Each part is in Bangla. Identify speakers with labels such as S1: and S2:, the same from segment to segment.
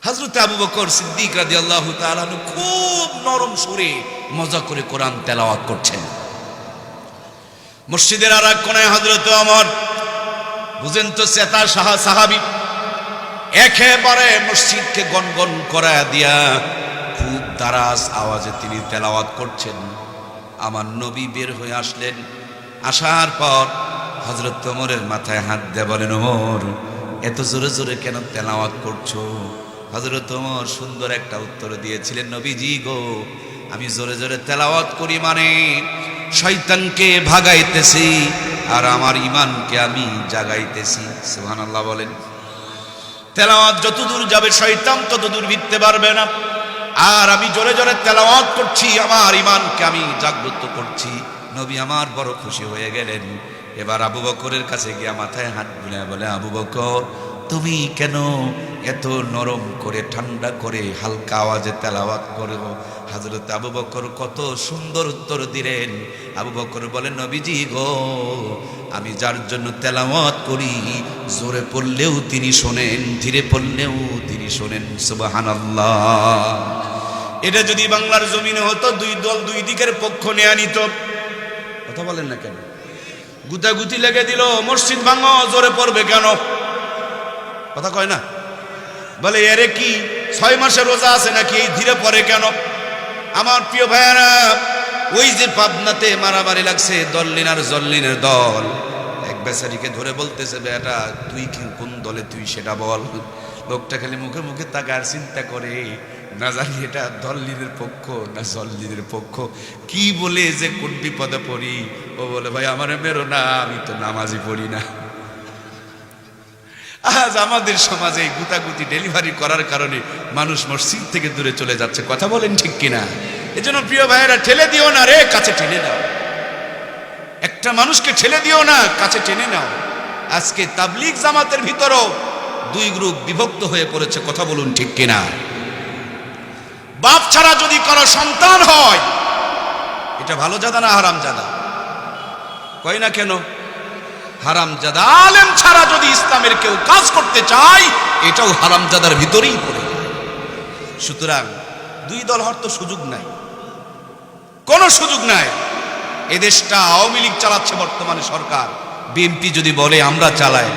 S1: হযরত আবু বকর সিদ্দিক রাদিয়াল্লাহু তাআলা খুব নরম সুরে মজা করে কোরআন তেলাওয়াত করছেন। মসজিদের আর এক কোণায় হযরত ওমর, বুঝেন তো চেতা সাহাবী, একেবারে মসজিদকে গনগন করায়া দিয়া খুব দারাজ আওয়াজে তিনি তেলাওয়াত করছেন। আমার নবী বের হয়ে আসলেন। আসার পর হযরত ওমরের মাথায় হাত দিয়ে বলেন, ওমর, এত জোরে জোরে কেন তেলাওয়াত করছো? হযরত ওমর সুন্দর একটা উত্তর দিয়েছিলেন, নবীজি গো, আমি জোরে জোরে তেলাওয়াত করি মানে শয়তানকে ভাগাইতেছি আর আমার ঈমানকে আমি জাগাইতেছি। সুবহানাল্লাহ বলেন। তেলাওয়াত যতদূর যাবে শয়তান ততদূর ভিড়তে পারবে না। আর আমি জোরে জোরে তেলাওয়াত করছি, আমার ঈমানকে আমি জাগ্রত করছি। নবী আমার বড় খুশি হয়ে গেলেন। এবার আবু বকরের কাছে গিয়া মাথায় হাত বুলায় বলে, আবু বকর, তুমি কেন এত নরম করে ঠান্ডা করে হালকা আওয়াজে তেলাওয়াত করো? হযরত আবু বকর কত সুন্দর উত্তর দিলেন। আবু বকর বলেন, নবীজি গো, আমি যার জন্য তেলাওয়াত করি জোরে পড়লেও তিনি শোনেন, ধীরে পড়লেও তিনি শোনেন। সুবহানাল্লাহ। এটা যদি বাংলার জমিনে হতো, দুই দল দুই দিকের পক্ষ নেয়া নিত। কথা বলেন না কেন? গুতাগুতি লেগে দিল, মসজিদ ভাঙো, জোরে পড়বে কেন? কথা কয় না? বলে এরে কি 6 মাসে রোজা আছে নাকি, এই ধীরে পড়ে কেন? আমার প্রিয় ভাইয়ারা, ওই যে পাবনাতে মারামারি লাগছে দল্লিন আর জল্লিনের দল, এক বেচারিকে ধরে বলতেছে, বেটা তুই কি কোন দলে, তুই সেটা বল। লোকটা খালি মুখে মুখে তাকার চিন্তা করে, না জানি এটা দল্লিনের পক্ষ না জল্লিনের পক্ষ, কি বলে যে কোন বিপদে পড়ি। ও বলে, ভাই আমার মেরো না, আমি তো নামাজই পড়ি না। আজ আমাদের সমাজে গুতাগুতি ডেলিভারি করার কারণে মানুষ মসজিদ থেকে দূরে চলে যাচ্ছে। কথা বলেন ঠিক কিনা? এজন্য প্রিয় ভাইয়েরা, ঠেলে দিও না রে, কাছে টেনে নাও। একটা মানুষকে ঠেলে দিও না, কাছে টেনে নাও। আজকে তাবলীগ জামাতের ভিতরও দুই গ্রুপ বিভক্ত হয়ে পড়েছে। কথা বলুন ঠিক কিনা? বাপ ছাড়া যদি কারো সন্তান হয়, এটা ভালো জাদা না হারাম জাদা? কয় না কেন? হারামজাদা। আলেম ছাড়া যদি ইসলামের কেউ কাজ করতে চায়, এটাও হারামজাদার ভিতরেই পড়ে। সুতরাং দুই দল হওয়ার তো সুযোগ নাই, কোনো সুযোগ নাই। এদেশটা আওয়ামী লীগ চালাচ্ছে বর্তমানে সরকার। বিএনপি যদি বলে আমরা চালাই,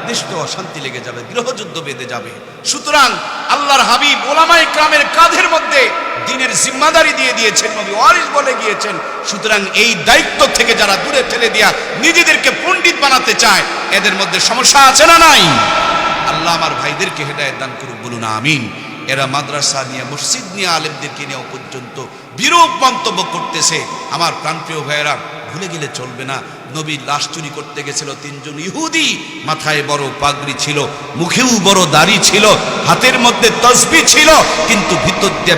S1: দেশ তো অশান্তি লেগে যাবে, গৃহযুদ্ধ বেঁধে যাবে। সুতরাং আল্লাহর হাবিব ওলামায়ে কেরামের কাঁধের মধ্যে দ্বীনের জিম্মাদারি দিয়ে দিয়েছেন, নবী ওয়ারিস বলে গিয়েছেন। সুতরাং এই দায়িত্ব থেকে যারা দূরে ঠেলে দিয়া নিজেদেরকে পণ্ডিত বানাতে চায়, এদের মধ্যে সমস্যা আছে না নাই? আল্লাহ আমার ভাইদেরকে হেদায়েত দান করুক, বলুন আমিন। এরা মাদ্রাসা নিয়ে, মসজিদ নিয়ে, আলেমদেরকে নিয়েও পর্যন্ত বিরূপ মন্তব্য করতেছে। আমার প্রাণপ্রিয় ভাইয়েরা, ভুলে গেলে চলবে না, নবীর লাশ চুরি করতে গেছিল 3 জন ইহুদি। মাথায় বড় পাগড়ি ছিল, মুখেও বড় দাড়ি ছিল, হাতের মধ্যে তসবিহ ছিল, কিন্তু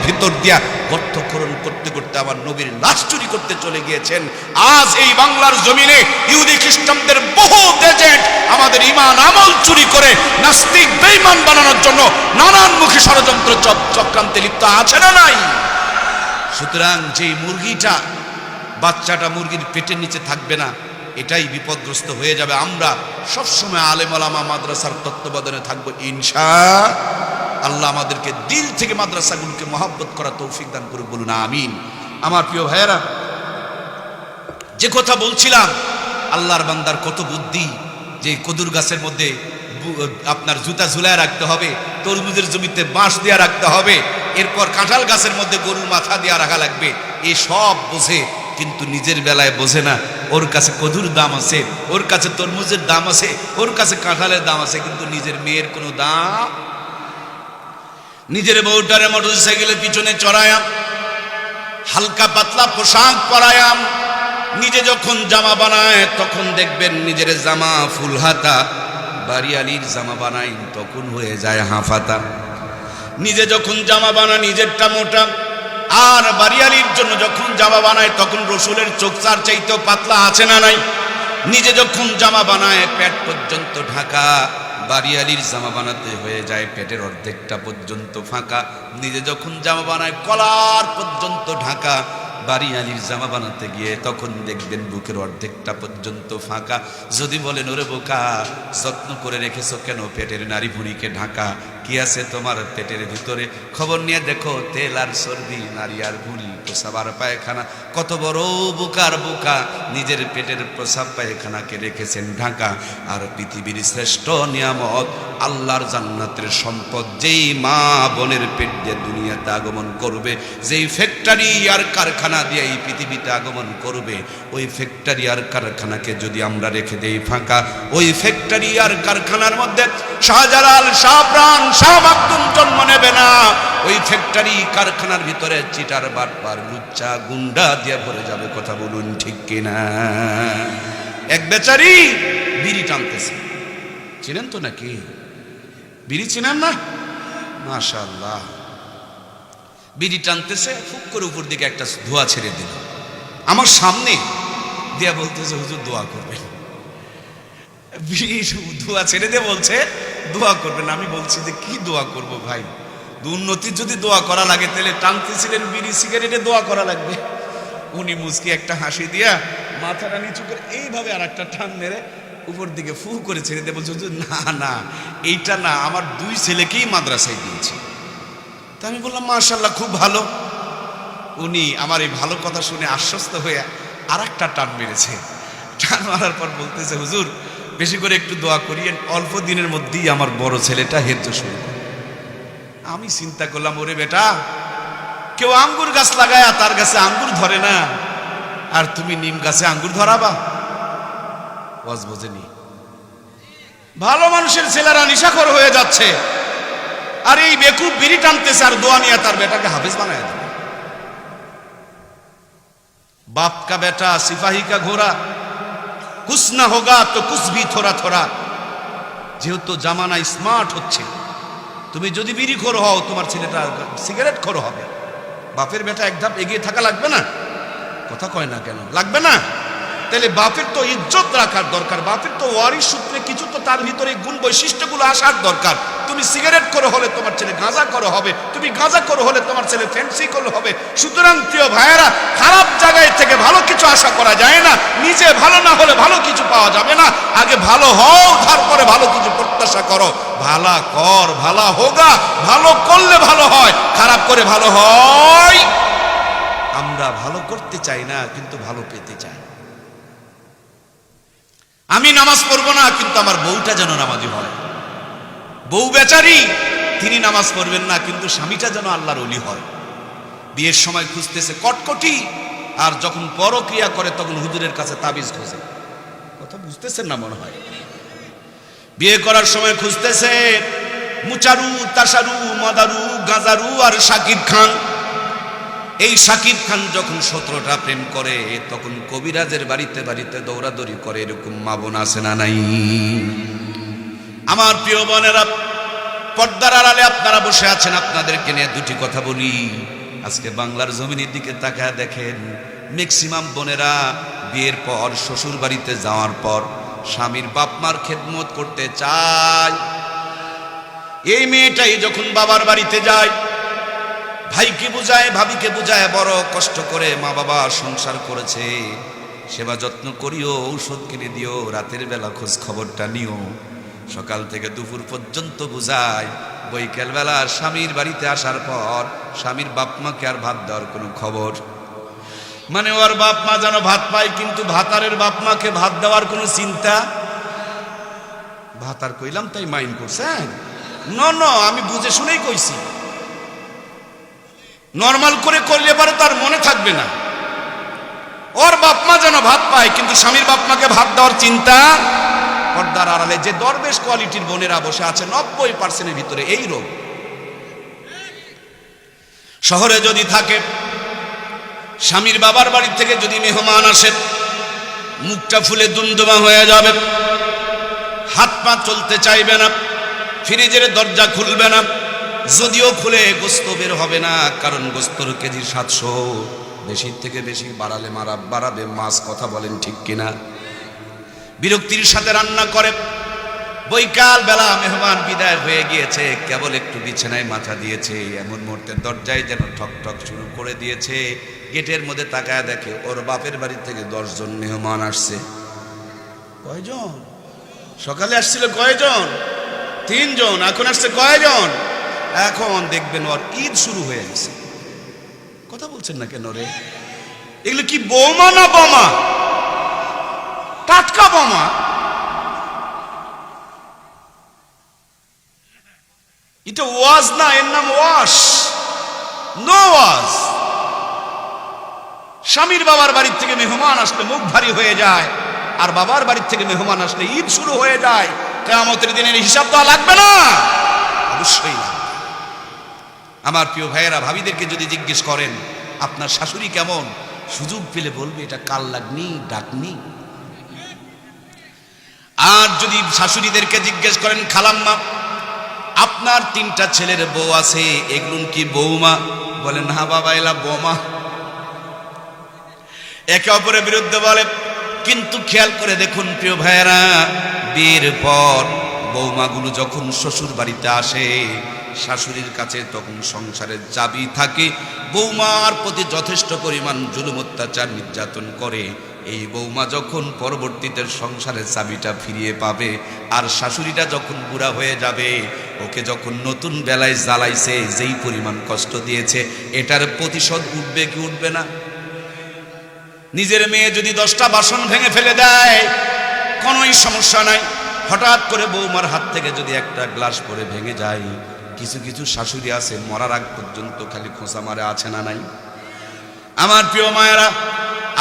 S1: ভিতর দিয়া গর্তখনন করতে করতে আমার নবীর লাশ চুরি করতে চলে গিয়েছেন। আজ এই বাংলার জমিনে ইহুদি খ্রিস্টানদের বহু এজেন্ট আমাদের ঈমান আমল চুরি করে নাস্তিক বেঈমান বানানোর জন্য নানানমুখী ষড়যন্ত্র চক্রান্তে লিপ্ত আছে না নাই? সুতরাং যেই মুরগিটা, বাচ্চাটা মুরগির পেটের নিচে থাকবে না, এটাই বিপদগ্রস্ত হয়ে যাবে। আমরা সবসময় আলেম ওলামা মাদ্রাসার তত্ত্বাবধানে থাকবো ইনশাআল্লাহ। আমাদেরকে দিল থেকে মাদ্রাসাগুলোকে মহব্বত করা তৌফিক দান করুক, বলুন আমিন। আমার প্রিয় ভাইয়েরা, যে কথা বলছিলাম, আল্লাহর বান্দার কত বুদ্ধি, যে কদুর গাছের মধ্যে আপনার জুতা ঝুলায় রাখতে হবে, তরমুজের জমিতে বাঁশ দেওয়া রাখতে হবে, এরপর কাঁঠাল গাছের মধ্যে গরুর মাথা দেওয়া রাখা লাগবে, এ সব বোঝে, কিন্তু নিজের বেলায় বোঝে না। ওর কাছে কদুর দাম আছে, ওর কাছে তরমুজের দাম আছে, ওর কাছে কাঁঠালের দাম আছে, কিন্তু নিজের মেয়ের কোনো দাম। নিজের বউটারে মোটরসাইকেলের পিছনে চড়ায়াম, হালকা পাতলা পোশাক পরায়াম, নিজে যখন জামা বানায় তখন দেখবেন নিজের জামা ফুল হাতা, বাড়িয়ালির জামা বানাই তখন হয়ে যায় হাফাতা। নিজে যখন জামা বানায় নিজেরটা মোটা, আর বাড়িয়ালির জন্য যখন জামা বানায় তখন রসুলের চোখচার চাইতেও পাতলা, আছে না নাই? নিজে যখন জামা বানায় পেট পর্যন্ত ঢাকা, বাড়িয়ালির জামা বানাতে হয়ে যায় পেটের অর্ধেকটা পর্যন্ত ফাঁকা। নিজে যখন জামা বানায় কলার পর্যন্ত ঢাকা, বাড়িয়ালির জামা বানাতে গিয়ে তখন দেখবেন বুকের অর্ধেকটা পর্যন্ত ফাঁকা। যদি বলেন ওরে বোকা, যত্ন করে রেখেছো কেন পেটের নারী ভুঁড়িকে ঢাকা? কি আছে তোমার পেটের ভিতরে? খবর নিয়ে দেখো তেল আর চর্বি, নারী আর ভুঁড়ি, প্রসাব আর পায়খানা। কত বড় বোকার বোকা, নিজের পেটের প্রসাব পায়খানাকে রেখেছেন ঢাকা। আর পৃথিবীর শ্রেষ্ঠ নিয়ামত আল্লাহর জান্নাতের সম্পদ যেই মা বোনের পেট দিয়ে দুনিয়াতে আগমন করবে, যেই ফ্যাক্টরি আর কারখানা দিয়ে এই পৃথিবীতে আগমন করবে, ওই ফ্যাক্টরি আর কারখানাকে যদি আমরা রেখে দেই ফাঁকা, ওই ফ্যাক্টরি আর কারখানার মধ্যে শাহজালাল, শাহপ্রাণ, শাহ মাকদুম জন্ম নেবে না। ওই ফ্যাক্টরি কারখানার ভিতরে চিটার বাটপার লুচ্চা গুন্ডা দিয়ে ভরে যাবে। কথা বলুন ঠিক কিনা? এক বেচারি বিড়ি টানতেছে, চিনেন তো নাকি? বিড়ি চিনেন না? মাশাআল্লাহ, বিড়ি টানতেছে, ফুক করে উপর দিকে একটা ধোঁয়া ছেড়ে দিল আমার সামনে দিয়া, বলতেছে হুজুর দোয়া করবেন। বিড়ি ধোঁয়া ছেড়ে দিয়ে বলছে দোয়া করবেন। আমি বলছি যে কি দোয়া করব ভাই? উন্নতির যদি দোয়া করা লাগে তাহলে টানতেছিলেন বিড়ি সিগারেটে দোয়া করা লাগবে। উনি মুচকি একটা হাসি দিয়া মাথাটা নিচু করে এইভাবে আর একটা টান মেরে উপর দিকে ফু করে ছেড়ে দিয়ে বলছে না না, এইটা না, আমার 2 ছেলেকেই মাদ্রাসায় দিয়েছি। তা আমি বললাম মাশাআল্লাহ, খুব ভালো। উনি আমার এই ভালো কথা শুনে আশ্বস্ত হয়ে আর একটা টান মেরেছে। টান মারার পর বলতেছে হুজুর বেশি করে একটু দোয়া করিয়েন, অল্প দিনের মধ্যেই আমার বড় ছেলেটা হেজ্জ শুরু করে। আমি চিন্তা করলাম, ওরে বেটা, কেউ আঙ্গুর গাছ লাগায় তার গাছে আঙ্গুর ধরে না, আর তুমি নিম গাছে আঙ্গুর ধরাবা? ওয়াজ বোঝেনি। ভালো মানুষের ছেলেরা নিশাখোর হয়ে যাচ্ছে, আর এই বেকুব বিড়ি টানতেছে আর দোয়া নিয়ে তার বেটাকে হাফেজ বানায় দেবে। बाप का बेटा सिपाही का घोड़ा, कुछ ना होगा तो कुछ भी थोड़ा थोड़ा। যেহেতু জামানা স্মার্ট হচ্ছে, তুমি যদি বিড়িখোর হও তোমার ছেলেটা সিগারেট খোর হবে। বাপের বেটা এক ধাপ এগিয়ে থাকা লাগবে না? কথা কয় না কেন? লাগবে না? তাহলে বাপের তো ইজ্জত রাখার দরকার, বাপের তো ওয়ারিশ সূত্রে কিছু তো তার ভিতরে গুণ বৈশিষ্ট্যগুলো আসার দরকার। তুমি সিগারেট করে হলে তোমার ছেলে গাঁজা করে হবে, তুমি গাঁজা করে হলে তোমার ছেলে ফ্যান্সি করে হবে। সুতরাং প্রিয় ভাইয়েরা, খারাপ জায়গায় থেকে ভালো কিছু আশা করা যায় না। নিজে ভালো না হলে ভালো কিছু পাওয়া যাবে না। আগে ভালো হও, তারপরে ভালো কিছু প্রত্যাশা করো। ভালা কর, ভালা হোগা। ভালো করলে ভালো হয়, খারাপ করে ভালো হয়। আমরা ভালো করতে চাই না, কিন্তু ভালো পেতে চাই। আমি নামাজ পড়বো না, কিন্তু আমার বউটা যেন নামাজি হয়। বউ বেচারি, তিনি নামাজ পড়বেন না, কিন্তু স্বামীটা যেন আল্লাহর ওলি হয়। বিয়ের সময় খুঁজতেছে কটকটি, আর যখন পরক্রিয়া করে তখন হুজুরের কাছে তাবিজ খোঁজে। কথা বুঝতেছেন না মনে হয়? বিয়ে করার সময় খুঁজতেছে মুচারু, তাসারু, মদারু, গাজারু আর শাকিব খান। এই শাকিব খান যখন 17টা প্রেম করে, তখন কবিরাজের বাড়িতে বাড়িতে দৌড়াদৌড়ি করে। এরকম মা বোন আছে না নাই? আমার প্রিয় বোনেরা, পর্দার আড়ালে আপনারা বসে আছেন, আপনাদেরকে নিয়ে দুটি কথা বলি। আজকে বাংলার জমিনের দিকে তাকায় দেখেন, ম্যাক্সিমাম বোনেরা বিয়ের পর শ্বশুর বাড়িতে যাওয়ার পর স্বামীর বাপ মার খেদমত করতে চায়। এই মেয়েটাই যখন বাবার বাড়িতে যায়, ভাইকে বুঝায়, ভাবিকে বুঝায়, বড় কষ্ট করে মা বাবা সংসার করেছে, সেবা যত্ন করিও, ঔষধ কিনে দিও, রাতের বেলা খোঁজ খবরটা নিও। সকাল থেকে দুপুর পর্যন্ত বুঝায়। বৈকাল বেলা স্বামীর বাড়িতে আসার পর স্বামীর বাপ মাকে আর ভাত দেওয়ার কোনো খবর, মানে ওর বাপ মা যেন ভাত পায়, কিন্তু ভাতারের বাপ মাকে ভাত দেওয়ার কোনো চিন্তা। ভাতার কইলাম তাই মাইন্ড করছেন? ন, আমি বুঝে শুনেই কইছি। নর্মাল করে করলে পারে তার মনে থাকবে না। ওর বাপ মা যেন ভাত পায়, কিন্তু স্বামীর বাপ মাকে ভাত দেওয়ার চিন্তা। পর্দার আড়ালে যে দরবেশ কোয়ালিটির বোনেরা বসে আছে, 90% ভিতরে এই রোগ। শহরে যদি থাকে, স্বামীর বাবার বাড়ি থেকে যদি মেহমান আসে, মুখটা ফুলে দুমদুমা হয়ে যাবে, হাত পা চলতে চাইবে না, ফ্রিজের দরজা খুলবে না, যদিও খুলে গোস্ত বের হবে না, কারণ গোস্তর কেজি 700। বেশির থেকে বেশি বাড়াবে মাছ। কথা বলেন ঠিক কিনা? বিরক্তির সাথে রান্না করে। বৈকাল বেলা মেহমান বিদায় হয়ে গিয়েছে, কেবল একটু বিছানায় মাথা দিয়েছে, এমন মুহূর্তে দরজায় যেন ঠক ঠক শুরু করে দিয়েছে। গেটের মধ্যে তাকায় দেখে ওর বাপের বাড়ি থেকে 10 জন মেহমান আসছে। কয়জন? সকালে আসছিল কয়জন? 3 জন। এখন আসছে কয়জন? এখন দেখবেন ওর ঈদ শুরু হয়ে গেছে। কথা বলছেন না কেন রে? এগুলো কি বোমা না বোমা? টাটকা বোমা। এটা ওয়াজ না, এর নাম ওয়াশ, নো ওয়াজ। স্বামীর বাবার বাড়ির থেকে মেহমান আসলে মুখ ভারী হয়ে যায়, আর বাবার বাড়ির থেকে মেহমান আসলে ঈদ শুরু হয়ে যায়। কিয়ামতের দিনের হিসাব দেওয়া লাগবে না? অবশ্যই লাগবে। আমার প্রিয় ভাইয়েরা, ভাবিদেরকে যদি জিজ্ঞেস করেন আপনার শাশুড়ি কেমন, সুযোগ পেলে বলবে এটা কাল লাগনি, ডাকনি। আর যদি শাশুড়িদেরকে জিজ্ঞেস করেন খালাম্মা আপনার 3টা ছেলের বউ আছে, এগুলো কি বৌমা? বলেন না বাবা, এলা বোমা। একে অপরের বিরুদ্ধে বলে। কিন্তু খেয়াল করে দেখুন প্রিয় ভাইয়েরা, বিয়ের পর বৌমাগুলো যখন শ্বশুর বাড়িতে আসে, শাশুড়ির কাছে তখন সংসারের চাবি থাকে। বৌমার প্রতি যথেষ্ট পরিমাণ জুলুম অত্যাচার নির্যাতন করে। এই বৌমা যখন পরবর্তীতে সংসারের চাবিটা ফিরিয়ে পাবে, আর শাশুড়িটা যখন বুড়া হয়ে যাবে, ওকে যখন নতুন বেলায় জ্বালাইছে, যেই পরিমাণ কষ্ট দিয়েছে, এটার প্রতিশোধ উঠবে কি উঠবে না? নিজের মেয়ে যদি 10টা বাসন ভেঙে ফেলে দেয়, কোনোই সমস্যা নাই। হঠাৎ করে বৌমার হাত থেকে যদি একটা গ্লাস পরে ভেঙে যায়, কিছু কিছু শাশুড়ি আছে মরার আগ পর্যন্ত খালি খোঁচা মারে, আছে না নাই? আমার প্রিয় মায়েরা,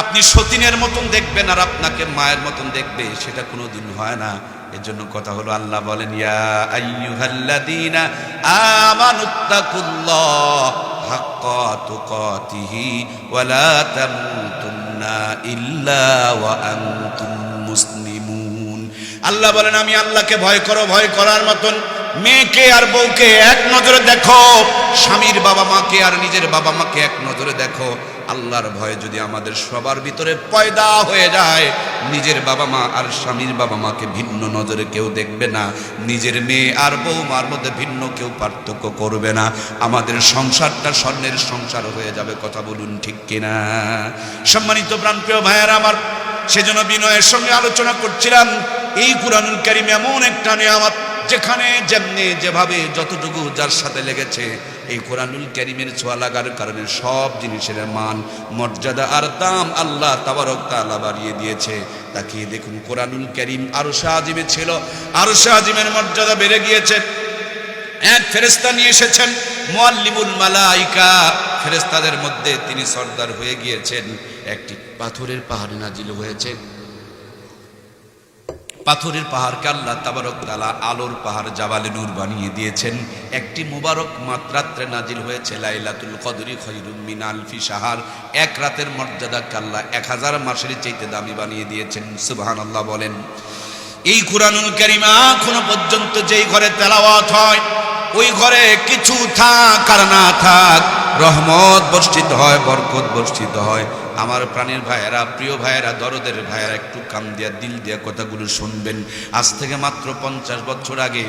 S1: আপনি সতীনের মতন দেখবেন আর আপনাকে মায়ের মতন দেখবে, সেটা কোনোদিন হয় না। এর জন্য কথা হলো, আল্লাহ বলেন ইয়া আইয়ুহাল্লাযীনা আমানুত্তাকুল্লাহ হাক্কা তুকাতিহি ওয়া লা তামুতুন্না ইল্লা ওয়া আনতুম মুসলিমুন। আল্লাহ বলেন আমি আল্লাহকে ভয় করো, ভয় করার মতন। মেয়েকে আর বউকে এক নজরে দেখো, স্বামীর বাবা মাকে আর নিজের বাবা মাকে এক নজরে দেখো। আল্লাহর ভয় যদি আমাদের সবার ভিতরে পয়দা হয়ে যায়, নিজের বাবা মা আর স্বামীর বাবা মাকে ভিন্ন নজরে কেউ দেখবে না, নিজের মেয়ে আর বৌমার মধ্যে ভিন্ন কেউ পার্থক্য করবে না। আমাদের সংসারটা স্বর্ণের সংসার হয়ে যাবে। কথা বলুন ঠিক কিনা? সম্মানিত প্রাণপ্রিয় ভাইয়েরা আমার, সেজন্য বিনয়ের সঙ্গে আলোচনা করছিলাম, এই কুরআনুল কারীম এমন একটা নিয়ামত, যেখানে যেমনি যেভাবে যতটুকু যার সাথে লেগেছে, এই কুরআনুল কারীমের ছোঁয়া লাগার কারণে সব জিনিসের মান, মর্যাদা আর দাম আল্লাহ তাবারক তাআলা বাড়িয়ে দিয়েছে। তাকিয়ে দেখুন, কুরআনুল কারীম আরশে আজিমে ছিল, আরশে আজিমের মর্যাদা বেড়ে গিয়েছে। এক ফেরেশতা নিয়ে এসেছেন, মুআল্লিমুল মালাইকা, ফেরেশতাদের মধ্যে তিনি সর্দার হয়ে গিয়েছেন। একটি পাথরের পাহাড় নাজিল হয়েছে। পাথরের পাহাড়কে আল্লাহ তাবারক তাআলা আলোর পাহাড় জাবালে নূর বানিয়ে দিয়েছেন। একটি মুবারক রাত্রে নাজিল হয়েছে লাইলাতুল কদরি খায়রুম মিন আলফি শাহর। এক রাতের মর্যাদাকে আল্লাহ 1000 মাসের চাইতে দামি বানিয়ে দিয়েছেন। সুবহানাল্লাহ বলেন। এই কুরআনুল কারীম এখনো পর্যন্ত যেই ঘরে তেলাওয়াত হয়, ওই ঘরে কিছু থাক আর না থাক, রহমত বর্ষিত হয়, বরকত বর্ষিত হয়। আমার প্রাণের ভাইয়েরা, প্রিয় ভাইয়েরা, দরদের ভাইয়েরা, একটু কান দিয়া দিল দিয়া কথাগুলো শুনবেন। আজ থেকে মাত্র 50 বছর আগে